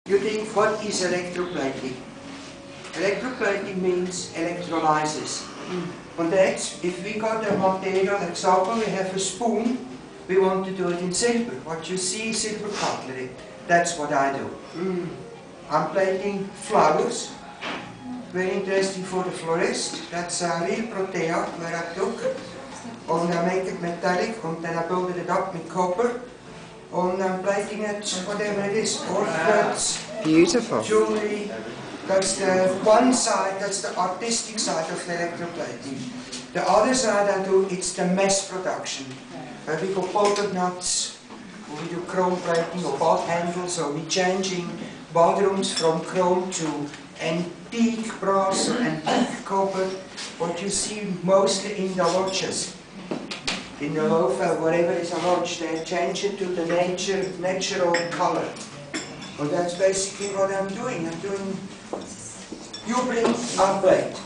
You think, what is electroplating? Electroplating means electrolysis. And that's, if we got a material example, we have a spoon, we want to do it in silver. What you see is silver cutlery. That's what I do. I'm plating flowers. Very interesting for the florist. That's a real protea where I took. And I make it metallic, and then I build it up with copper. And I'm plating it, whatever it is, ornaments, beautiful jewelry. That's the one side, that's the artistic side of the electroplating. The other side I do, it's the mass production. Where we go polka nuts, we do chrome plating or bath handles, or we're changing bathrooms from chrome to antique brass or antique copper. What you see mostly in the lodges. In the lofa, wherever is a lodge, they change it to the natural color. Well, that's basically what I'm doing. You bring a plate.